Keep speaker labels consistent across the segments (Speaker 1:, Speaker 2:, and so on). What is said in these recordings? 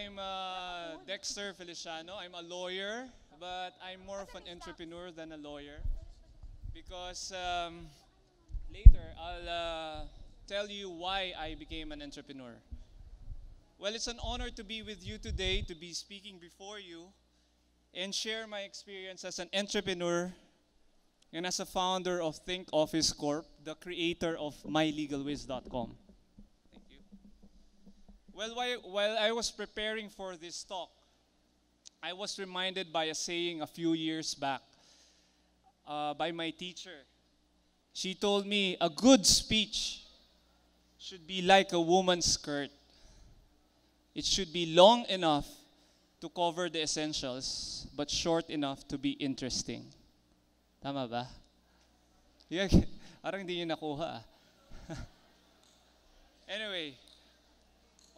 Speaker 1: I'm Dexter Feliciano. I'm a lawyer, but I'm more of an entrepreneur than a lawyer because later I'll tell you why I became an entrepreneur. Well, it's an honor to be with you today, to be speaking before you and share my experience as an entrepreneur and as a founder of Thinc Office Corp, the creator of mylegalwiz.com. Thank you. Well, while I was preparing for this talk, I was reminded by a saying a few years back by my teacher. She told me a good speech should be like a woman's skirt. It should be long enough to cover the essentials, but short enough to be interesting. Tama ba? Yeah, parang hindi niyo nakuha. Anyway,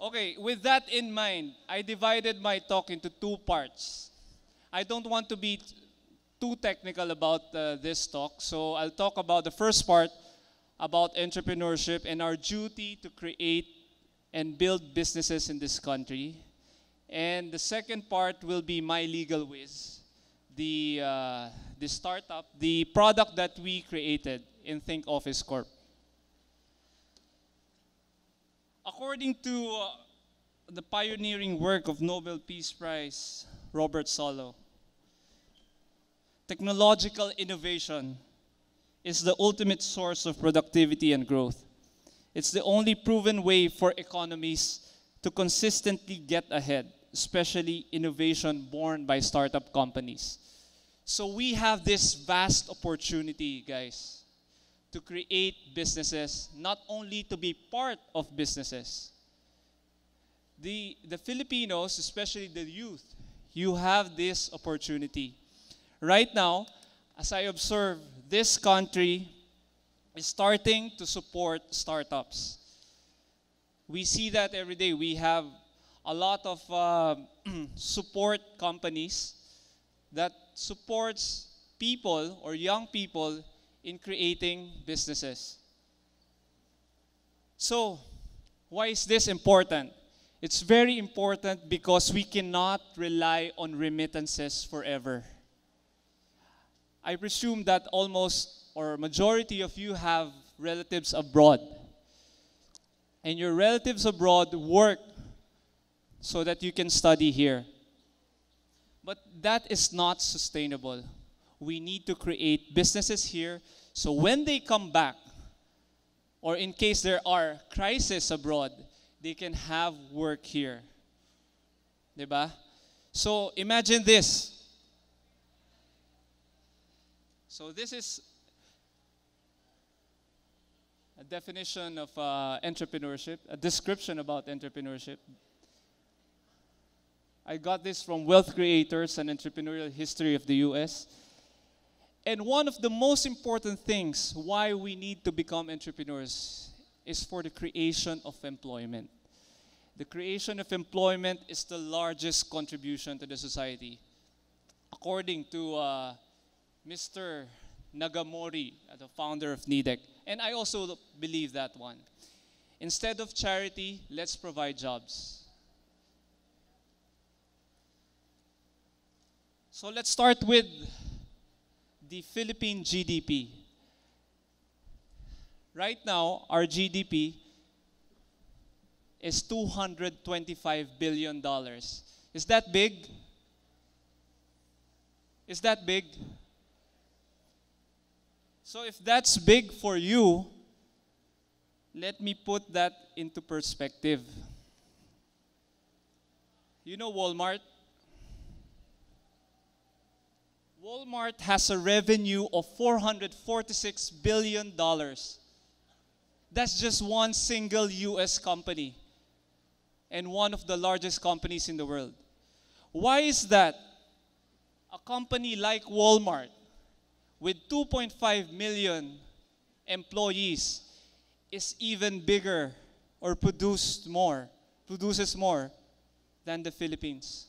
Speaker 1: okay, with that in mind, I divided my talk into two parts. I don't want to be too technical about this talk, so I'll talk about the first part about entrepreneurship and our duty to create and build businesses in this country. And the second part will be My Legal Wiz, the startup, the product that we created in Thinc Office Corp. According to the pioneering work of Nobel Peace Prize Robert Solow, technological innovation is the ultimate source of productivity and growth. It's the only proven way for economies to consistently get ahead, especially innovation born by startup companies. So we have this vast opportunity, guys, to create businesses, not only to be part of businesses. The Filipinos, especially the youth, you have this opportunity. Right now, as I observe, this country is starting to support startups. We see that every day. We have a lot of support companies that supports people or young people in creating businesses. So, why is this important? It's very important because we cannot rely on remittances forever. I presume that almost or majority of you have relatives abroad. And your relatives abroad work so that you can study here. But that is not sustainable. We need to create businesses here so when they come back, or in case there are crises abroad, they can have work here. Diba? So imagine this. So this is a definition of entrepreneurship, a description about entrepreneurship. I got this from Wealth Creators, an entrepreneurial history of the US. And one of the most important things why we need to become entrepreneurs is for the creation of employment. The creation of employment is the largest contribution to the society. According to Mr. Nagamori, the founder of NIDEC. And I also believe that one. Instead of charity, let's provide jobs. So let's start with the Philippine GDP. Right now, our GDP is $225 billion. Is that big? Is that big? So if that's big for you, let me put that into perspective. You know Walmart? Walmart has a revenue of $446 billion. That's just one single US company and one of the largest companies in the world. Why is that? A company like Walmart with 2.5 million employees is even bigger or produces more than the Philippines.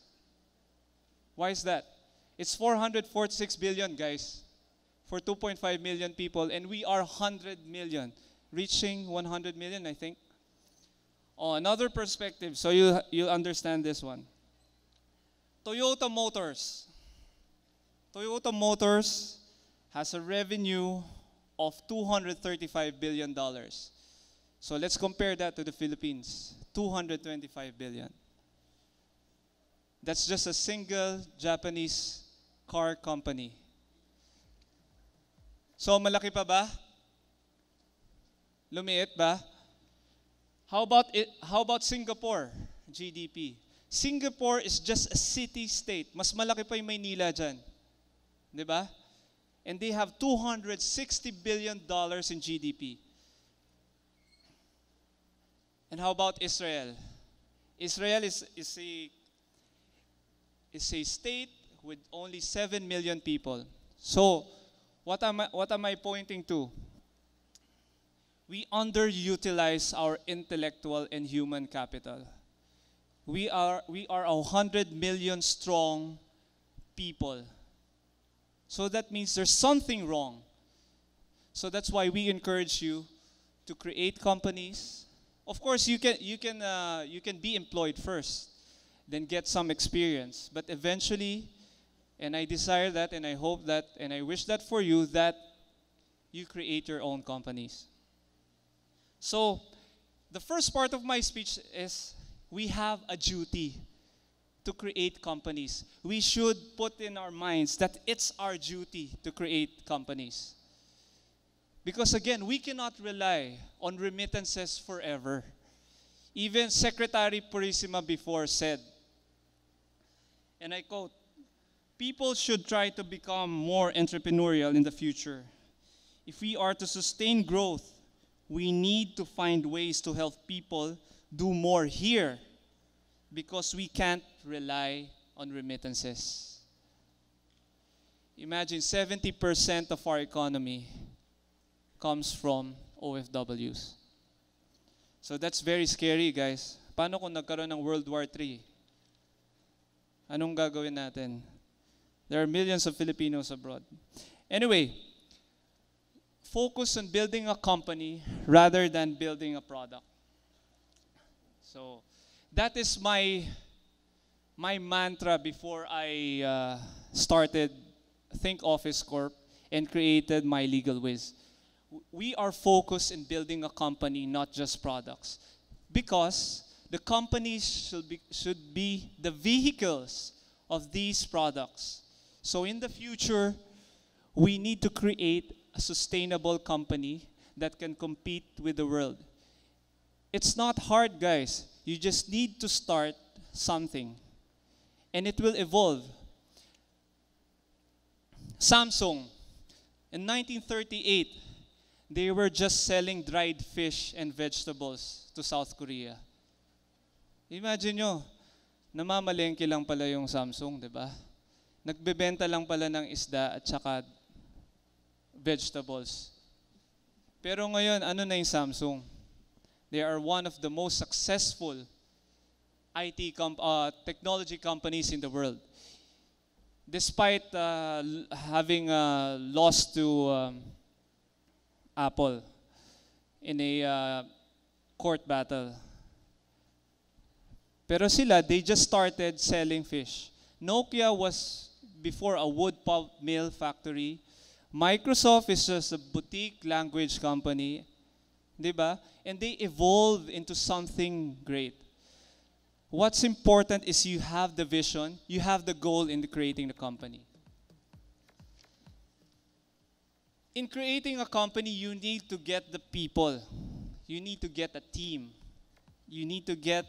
Speaker 1: Why is that? It's 446 billion, guys, for 2.5 million people, and we are 100 million, reaching 100 million, I think. Oh, another perspective, so you'll understand this one. Toyota Motors. Toyota Motors has a revenue of $235 billion. So let's compare that to the Philippines, 225 billion. That's just a single Japanese car company. So malaki pa ba? Lumiit ba? How about Singapore GDP? Singapore is just a city-state. Mas malaki pa yung Maynila dyan. Di ba? And they have $260 billion in GDP. And how about Israel? Israel is a state with only 7 million people. So, what am I pointing to? We underutilize our intellectual and human capital. We are 100 million strong people. So that means there's something wrong. So that's why we encourage you to create companies. Of course, you can be employed first, then get some experience. But eventually, and I desire that, and I hope that, and I wish that for you, that you create your own companies. So, the first part of my speech is we have a duty to create companies. We should put in our minds that it's our duty to create companies. Because again, we cannot rely on remittances forever. Even Secretary Purisima before said, and I quote, "People should try to become more entrepreneurial in the future. If we are to sustain growth, we need to find ways to help people do more here because we can't rely on remittances." Imagine 70% of our economy comes from OFWs. So that's very scary, guys. Paano kung nagkaroon ng World War III? Anong gagawin natin? There are millions of Filipinos abroad. Anyway, focus on building a company rather than building a product. So that is my mantra before I started Thinc Office Corp and created My Legal Wiz. We are focused in building a company, not just products, because the companies should be the vehicles of these products. So in the future, we need to create a sustainable company that can compete with the world. It's not hard, guys. You just need to start something, and it will evolve. Samsung, in 1938, they were just selling dried fish and vegetables to South Korea. Imagine nyo, namamalengke lang pala yung Samsung, di ba? Nagbebenta lang pala ng isda at saka vegetables. Pero ngayon, ano na yung Samsung? They are one of the most successful technology companies in the world. Despite having lost to Apple in a court battle. Pero sila, they just started selling fish. Nokia was before a wood pulp mill factory. Microsoft is just a boutique language company. Diba? And they evolved into something great. What's important is you have the vision, you have the goal in creating the company. In creating a company, you need to get the people. You need to get a team. You need to get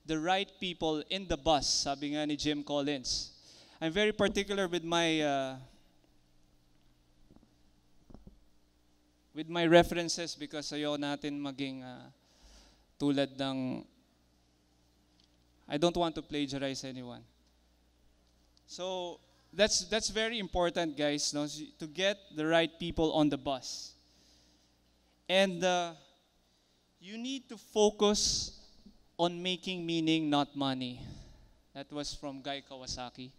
Speaker 1: the right people in the bus, sabi nga ni Jim Collins. I'm very particular with my references because ayaw natin maging tulad ng, I don't want to plagiarize anyone. So that's very important, guys, no? To get the right people on the bus. And you need to focus on making meaning, not money. That was from Guy Kawasaki.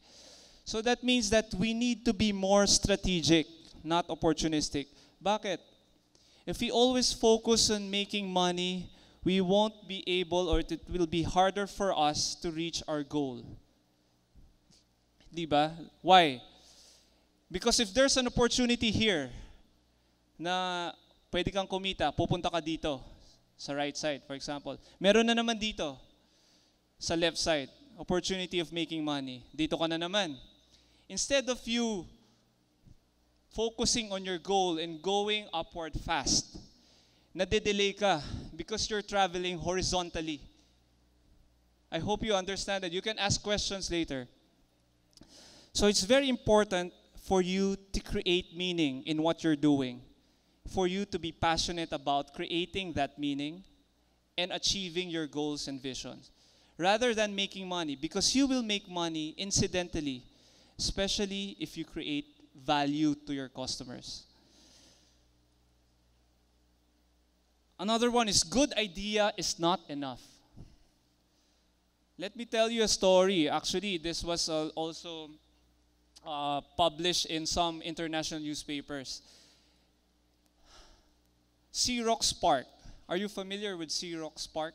Speaker 1: So that means that we need to be more strategic, not opportunistic. Bakit? If we always focus on making money, we won't be able, or it will be harder for us to reach our goal. Diba? Why? Because if there's an opportunity here na pwede kang kumita, pupunta ka dito sa right side, for example. Meron na naman dito sa left side, opportunity of making money. Dito ka na naman. Instead of you focusing on your goal and going upward fast, nade-delay ka because you're traveling horizontally. I hope you understand that. You can ask questions later. So it's very important for you to create meaning in what you're doing, for you to be passionate about creating that meaning and achieving your goals and visions, rather than making money, because you will make money incidentally, especially if you create value to your customers. Another one is good idea is not enough. Let me tell you a story. Actually, this was also published in some international newspapers. Xerox PARC. Are you familiar with Xerox PARC?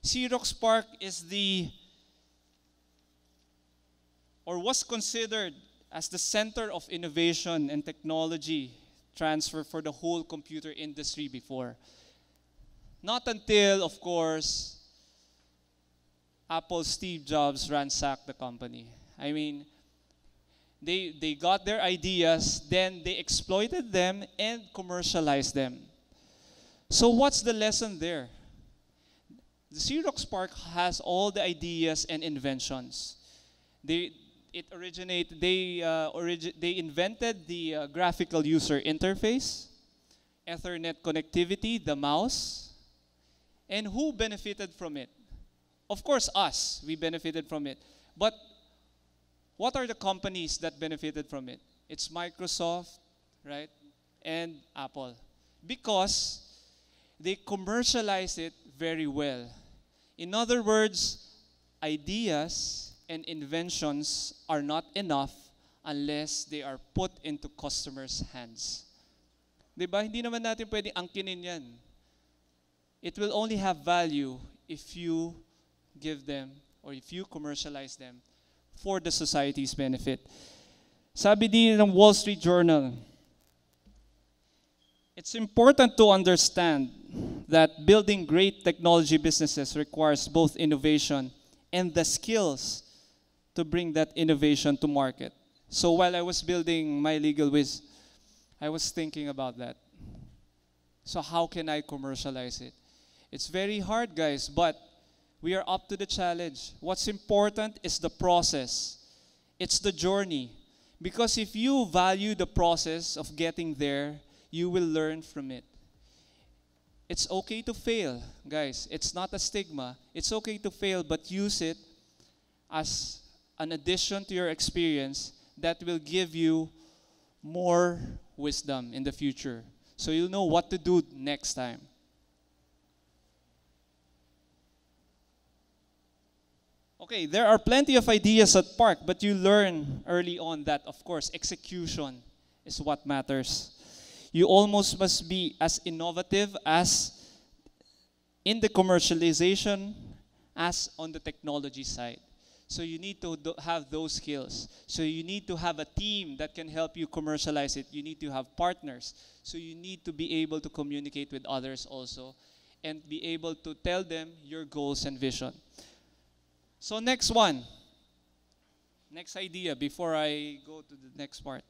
Speaker 1: Xerox PARC is was considered as the center of innovation and technology transfer for the whole computer industry before. Not until, of course, Apple's Steve Jobs ransacked the company. I mean, they got their ideas, then they exploited them and commercialized them. So what's the lesson there? The Xerox PARC has all the ideas and inventions. They invented the graphical user interface, Ethernet connectivity, the mouse, and who benefited from it? Of course, us. We benefited from it. But what are the companies that benefited from it? It's Microsoft, right? And Apple. Because they commercialize it very well. In other words, ideas and inventions are not enough unless they are put into customers' hands. Diba? Hindi naman natin pwedeng angkinin yan. It will only have value if you give them or if you commercialize them for the society's benefit. Sabi din ng Wall Street Journal, it's important to understand that building great technology businesses requires both innovation and the skills to bring that innovation to market. So while I was building my Legal Wiz, I was thinking about that. So how can I commercialize it? It's very hard, guys, but we are up to the challenge. What's important is the process. It's the journey. Because if you value the process of getting there, you will learn from it. It's okay to fail, guys. It's not a stigma. It's okay to fail, but use it as an addition to your experience that will give you more wisdom in the future. So you'll know what to do next time. Okay, there are plenty of ideas at PARC, but you learn early on that, of course, execution is what matters. You almost must be as innovative as in the commercialization as on the technology side. So you need to have those skills. So you need to have a team that can help you commercialize it. You need to have partners. So you need to be able to communicate with others also and be able to tell them your goals and vision. So next one. Next idea before I go to the next part.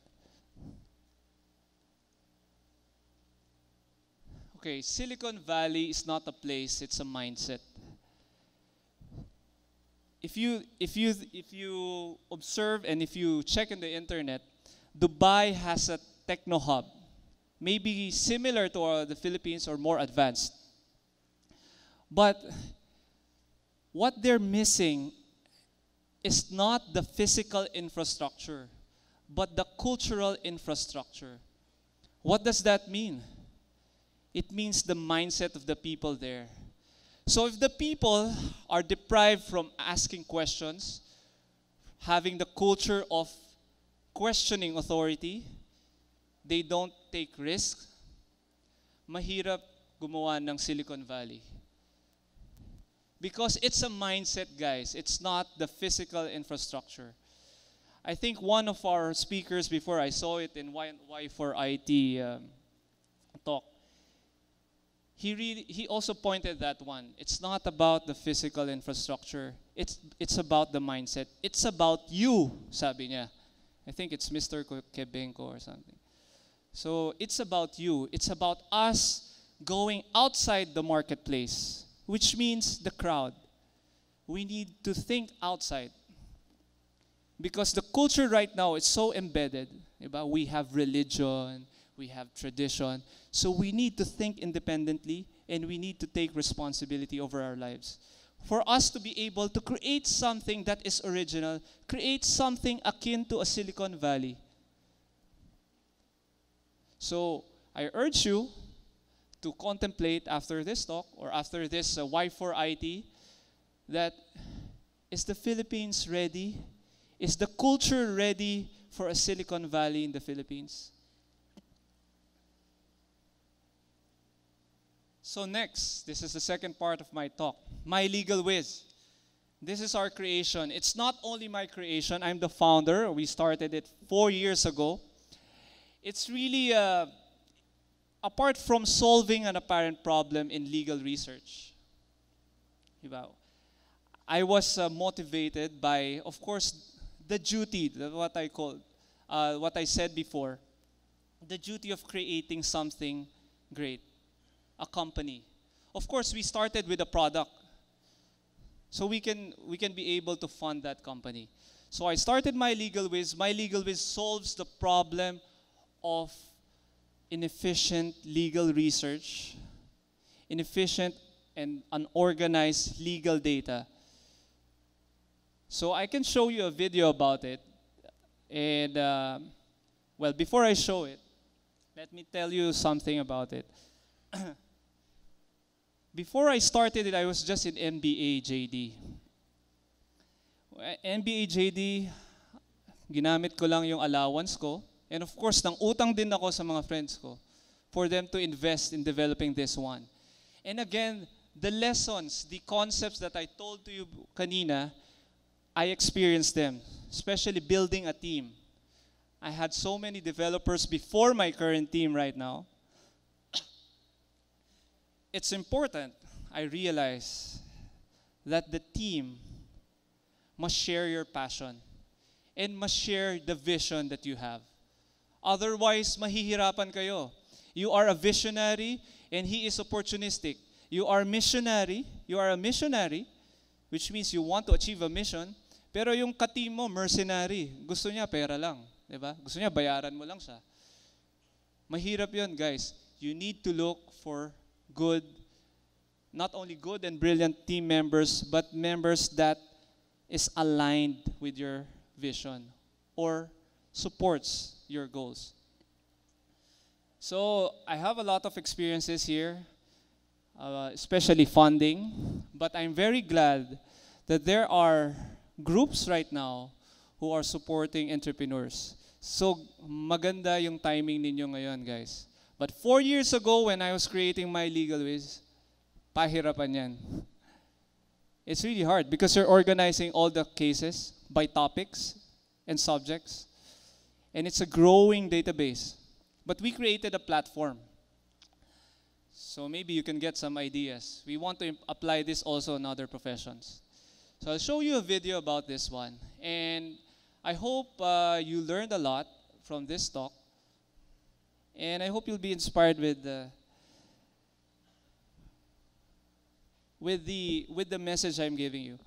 Speaker 1: Okay, Silicon Valley is not a place, it's a mindset. If you observe and if you check in the internet, Dubai has a techno hub, maybe similar to the Philippines or more advanced. But what they're missing is not the physical infrastructure, but the cultural infrastructure. What does that mean? It means the mindset of the people there. So if the people are deprived from asking questions, having the culture of questioning authority, they don't take risks, mahirap gumawa ng Silicon Valley? Because it's a mindset, guys. It's not the physical infrastructure. I think one of our speakers before, I saw it in Y4iT talk, he also pointed that one. It's not about the physical infrastructure. It's about the mindset. It's about you, sabi niya. I think it's Mr. Kebenko or something. So it's about you. It's about us going outside the marketplace, which means the crowd. We need to think outside. Because the culture right now is so embedded. Diba? We have religion, we have tradition. So we need to think independently and we need to take responsibility over our lives. For us to be able to create something that is original, create something akin to a Silicon Valley. So I urge you to contemplate after this talk or after this Y4iT that is the Philippines ready? Is the culture ready for a Silicon Valley in the Philippines? So next, this is the second part of my talk, My Legal Wiz. This is our creation. It's not only my creation. I'm the founder. We started it 4 years ago. It's really, apart from solving an apparent problem in legal research, I was motivated by, of course, the duty, what I said before, the duty of creating something great, a company. Of course, we started with a product, so we can be able to fund that company. So I started My Legal Wiz. My Legal Wiz solves the problem of inefficient legal research, inefficient and unorganized legal data. So I can show you a video about it. And, well, before I show it, let me tell you something about it. Before I started it, I was just in MBA JD. MBA JD, ginamit ko lang yung allowance ko. And of course, nang utang din ako sa mga friends ko for them to invest in developing this one. And again, the lessons, the concepts that I told to you kanina, I experienced them, especially building a team. I had so many developers before my current team right now. It's important, I realize, that the team must share your passion and must share the vision that you have. Otherwise, mahihirapan kayo. You are a visionary and he is opportunistic. You are a missionary, which means you want to achieve a mission, pero yung ka-team mo, mercenary. Gusto niya pera lang. Diba? Gusto niya bayaran mo lang siya. Mahirap yun, guys. You need to look for good, not only good and brilliant team members, but members that is aligned with your vision or supports your goals. So I have a lot of experiences here, especially funding, but I'm very glad that there are groups right now who are supporting entrepreneurs. So maganda yung timing ninyo ngayon, guys. But 4 years ago when I was creating My Legal Wiz, pahirapan yan. It's really hard because you're organizing all the cases by topics and subjects. And it's a growing database. But we created a platform. So maybe you can get some ideas. We want to apply this also in other professions. So I'll show you a video about this one. And I hope you learned a lot from this talk. And I hope you'll be inspired with the message I'm giving you.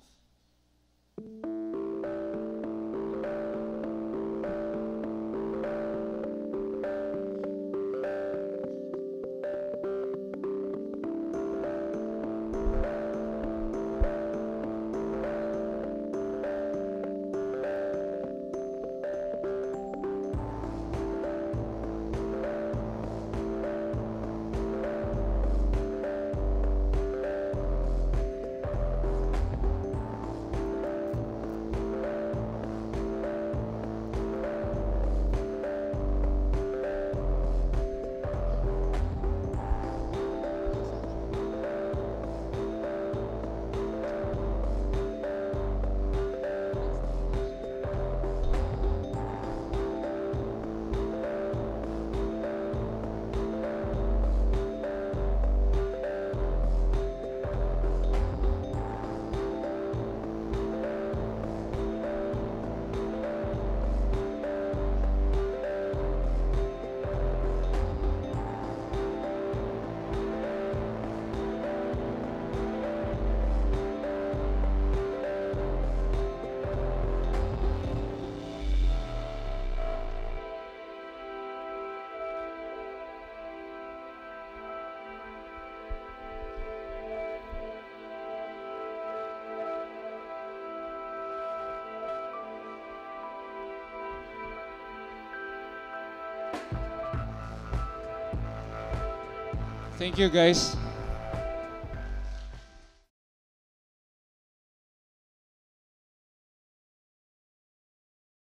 Speaker 1: Thank you, guys.